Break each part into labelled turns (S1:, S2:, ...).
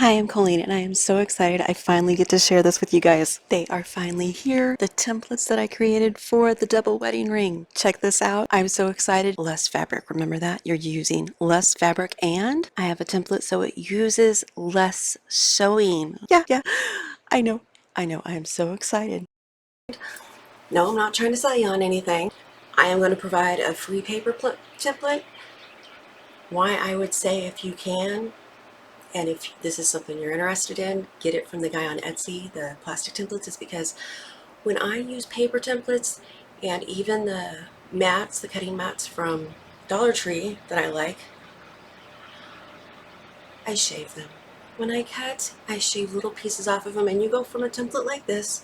S1: Hi, I'm Coleen, and I am so excited I finally get to share this with you guys. They are finally here, the templates that I created for the double wedding ring. Check this out. I'm so excited. Less fabric, remember that? You're using less fabric, and I have a template so it uses less sewing. Yeah, I know, I am so excited. No, I'm not trying to sell you on anything. I am going to provide a free paper template. Why I would say if you can, and if this is something you're interested in, get it from the guy on Etsy, the plastic templates, is because when I use paper templates and even the mats, the cutting mats from Dollar Tree that I like, I shave them. When I cut, I shave little pieces off of them, and you go from a template like this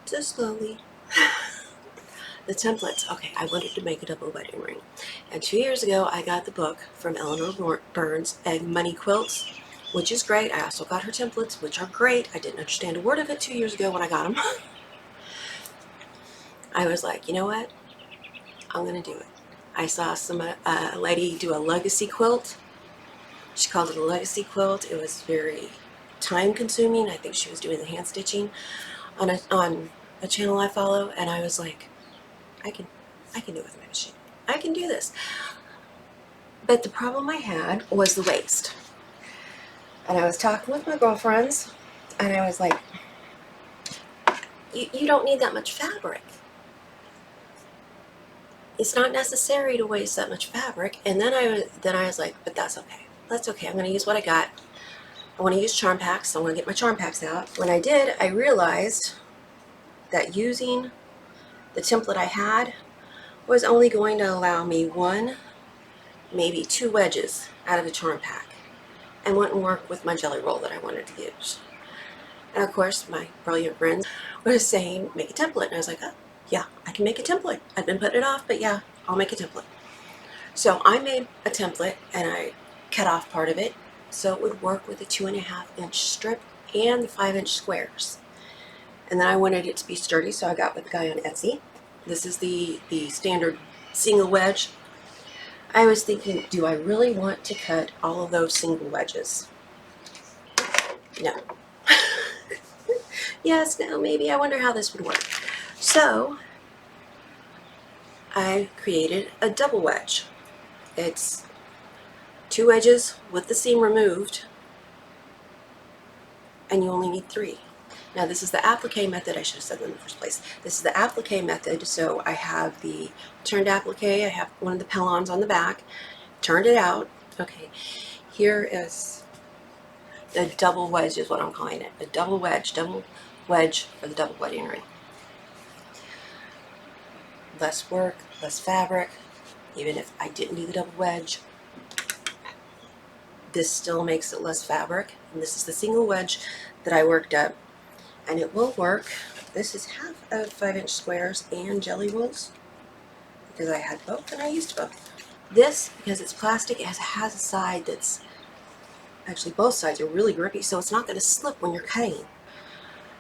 S1: to slowly. The templates. Okay, I wanted to make a double wedding ring. And 2 years ago, I got the book from Eleanor Burns, Egg Money Quilts, which is great. I also got her templates, which are great. I didn't understand a word of it 2 years ago when I got them. I was like, you know what? I'm going to do it. I saw a lady do a legacy quilt. She called it a legacy quilt. It was very time consuming. I think she was doing the hand stitching on a channel I follow, and I was like, I can do it with my machine. I can do this. But the problem I had was the waist. And I was talking with my girlfriends, and I was like, you don't need that much fabric. It's not necessary to waste that much fabric. And then I was like, but that's okay. That's okay. I'm going to use what I got. I want to use charm packs, so I'm going to get my charm packs out. When I did, I realized that using the template I had was only going to allow me one, maybe two wedges out of a charm pack, and wouldn't work with my jelly roll that I wanted to use. And of course, my brilliant friends were saying, make a template. And I was like, oh, yeah, I can make a template. I've been putting it off, but yeah, I'll make a template. So I made a template, and I cut off part of it so it would work with the 2.5-inch strip and the 5-inch squares. And then I wanted it to be sturdy, so I got with the guy on Etsy. This is the standard single wedge. I was thinking, do I really want to cut all of those single wedges? No. Yes, no, maybe. I wonder how this would work. So I created a double wedge. It's 2 wedges with the seam removed, and you only need 3. Now this is the applique method. I should have said that in the first place. This is the applique method. So I have the turned applique. I have one of the pelons on the back. Turned it out. Okay, here is the double wedge is what I'm calling it. A double wedge for the double wedding ring. Less work, less fabric. Even if I didn't do the double wedge, this still makes it less fabric. And this is the single wedge that I worked up, and it will work. This is half of 5-inch squares and jelly rolls because I had both and I used both. This, because it's plastic, it has a side that's actually, both sides are really grippy, so it's not going to slip when you're cutting.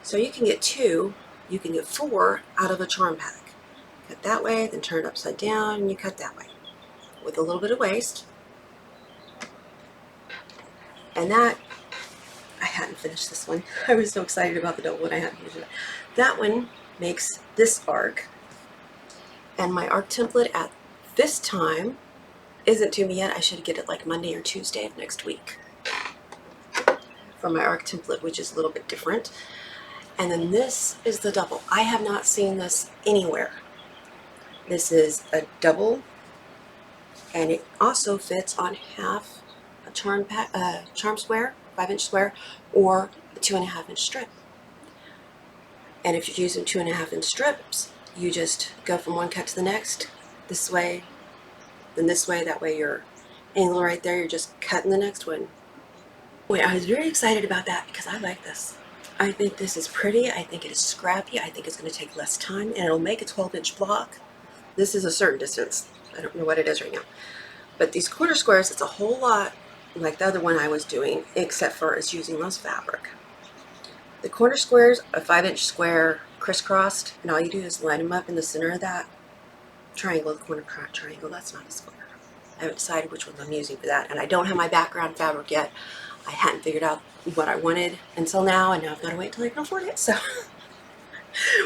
S1: So you can get 2, you can get 4 out of a charm pack. Cut that way, then turn it upside down, and you cut that way with a little bit of waste. And that, I hadn't finished this one. I was so excited about the double one, I hadn't finished it. That one makes this arc, and my arc template at this time isn't to me yet. I should get it like Monday or Tuesday of next week for my arc template, which is a little bit different. And then this is the double. I have not seen this anywhere. This is a double, and it also fits on half a charm square, 5-inch square, or a 2.5-inch strip. And if you're using 2.5-inch strips, you just go from one cut to the next, this way, then this way. That way your angle right there, you're just cutting the next one. Wait, I was very excited about that because I like this. I think this is pretty. I think it is scrappy. I think it's going to take less time, and it'll make a 12-inch block. This is a certain distance. I don't know what it is right now. But these quarter squares, it's a whole lot like the other one I was doing, except for it's using less fabric. The corner squares, a 5-inch square crisscrossed, and all you do is line them up in the center of that triangle, the corner triangle. That's not a square. I haven't decided which ones I'm using for that, and I don't have my background fabric yet. I hadn't figured out what I wanted until now, and now I've got to wait till I can afford it. So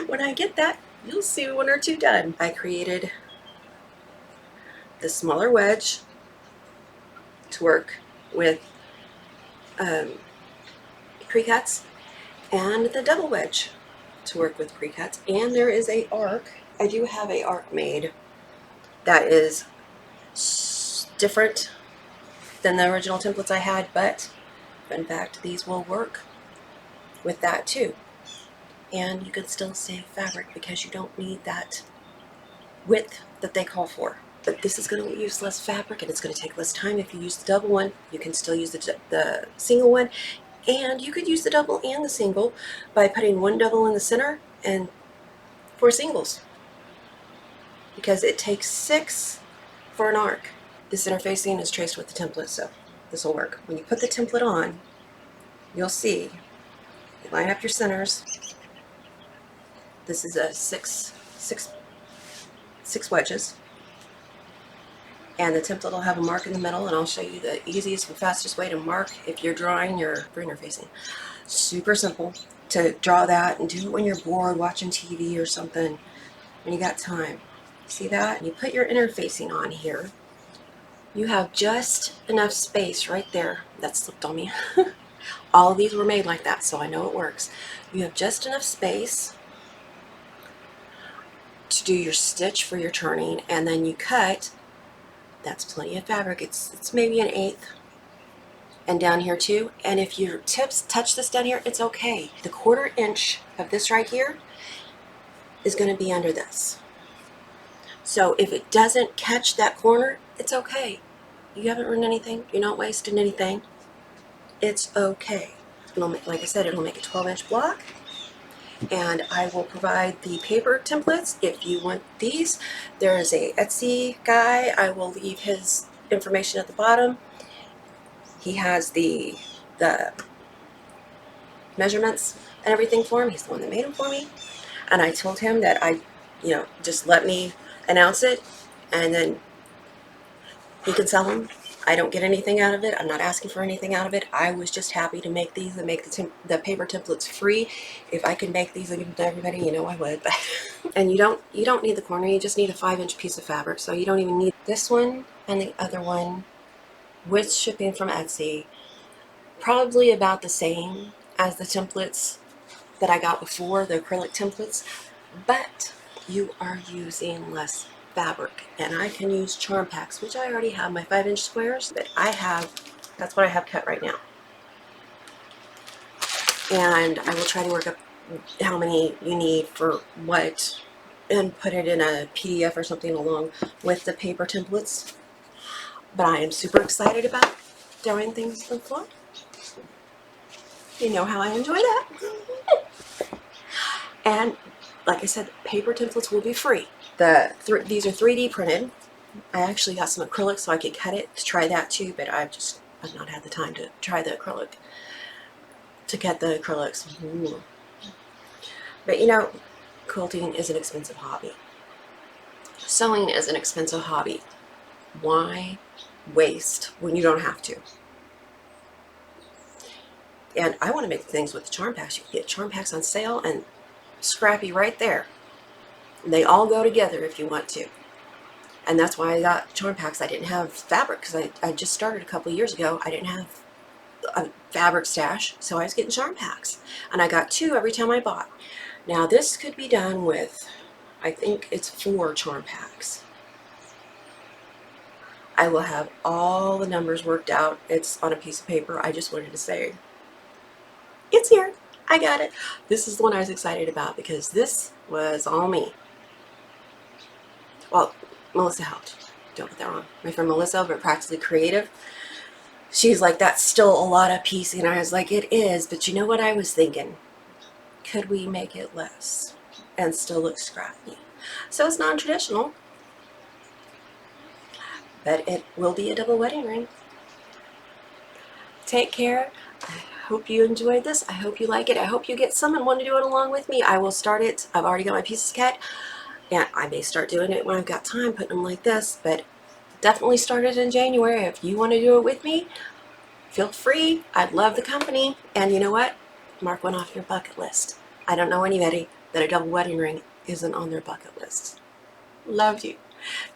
S1: when I get that, you'll see one or two done. I created the smaller wedge to work with pre-cuts, and the double wedge to work with pre-cuts. And there is a arc. I do have a arc made that is different than the original templates I had, but in fact these will work with that too. And you can still save fabric because you don't need that width that they call for. But this is going to use less fabric, and it's going to take less time. If you use the double one, you can still use the single one, and you could use the double and the single by putting one double in the center and 4 singles, because it takes 6 for an arc. This interfacing is traced with the template, so this will work. When you put the template on, you'll see, you line up your centers. This is a six wedges, and the template will have a mark in the middle, and I'll show you the easiest and fastest way to mark if you're drawing your interfacing. Super simple to draw that, and do it when you're bored watching TV or something, when you got time. See that? And you put your interfacing on here. You have just enough space right there. That slipped on me. All of these were made like that, so I know it works. You have just enough space to do your stitch for your turning, and then you cut. That's plenty of fabric. It's maybe an 1/8. And down here too. And if your tips touch this down here, it's okay. The 1/4 inch of this right here is going to be under this. So if it doesn't catch that corner, it's okay. You haven't ruined anything. You're not wasting anything. It's okay. It'll make, like I said, it'll make a 12-inch block. And I will provide the paper templates if you want these. There is a Etsy guy. I will leave his information at the bottom. He has the measurements and everything for him. He's the one that made them for me. And I told him that just let me announce it, and then he can sell them. I don't get anything out of it. I'm not asking for anything out of it. I was just happy to make these and make the paper templates free. If I could make these and give them to everybody, you know I would. And you don't need the corner. You just need a 5-inch piece of fabric. So you don't even need this one and the other one with shipping from Etsy. Probably about the same as the templates that I got before, the acrylic templates, but you are using less fabric. And I can use charm packs, which I already have my 5-inch squares, but that's what I have cut right now. And I will try to work up how many you need for what, and put it in a PDF or something along with the paper templates. But I am super excited about doing things on the floor. You know how I enjoy that. And like I said, paper templates will be free. These are 3D printed. I actually got some acrylic so I could cut it to try that too, but I've not had the time to try the acrylic, to cut the acrylics. Ooh. But you know, quilting is an expensive hobby. Sewing is an expensive hobby. Why waste when you don't have to? And I want to make things with the charm packs. You can get charm packs on sale and scrappy right there. They all go together if you want to. And that's why I got charm packs. I didn't have fabric because I just started a couple of years ago. I didn't have a fabric stash, so I was getting charm packs. And I got 2 every time I bought. Now this could be done with, I think it's 4 charm packs. I will have all the numbers worked out. It's on a piece of paper. I just wanted to say, it's here. I got it. This is the one I was excited about because this was all me. Well, Melissa helped. Don't get that wrong. My friend Melissa over at Practically Creative, she's like, that's still a lot of piecing. And I was like, it is. But you know what I was thinking? Could we make it less and still look scrappy? So it's non-traditional, but it will be a double wedding ring. Take care. I hope you enjoyed this. I hope you like it. I hope you get some and want to do it along with me. I will start it. I've already got my pieces cut, and I may start doing it when I've got time, putting them like this, but definitely start it in January. If you want to do it with me, feel free. I'd love the company. And you know what? Mark one off your bucket list. I don't know anybody that a double wedding ring isn't on their bucket list. Love you.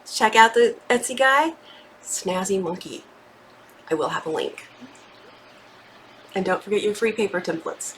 S1: Check out the Etsy guy, Snazzy Monkey. I will have a link. And don't forget your free paper templates.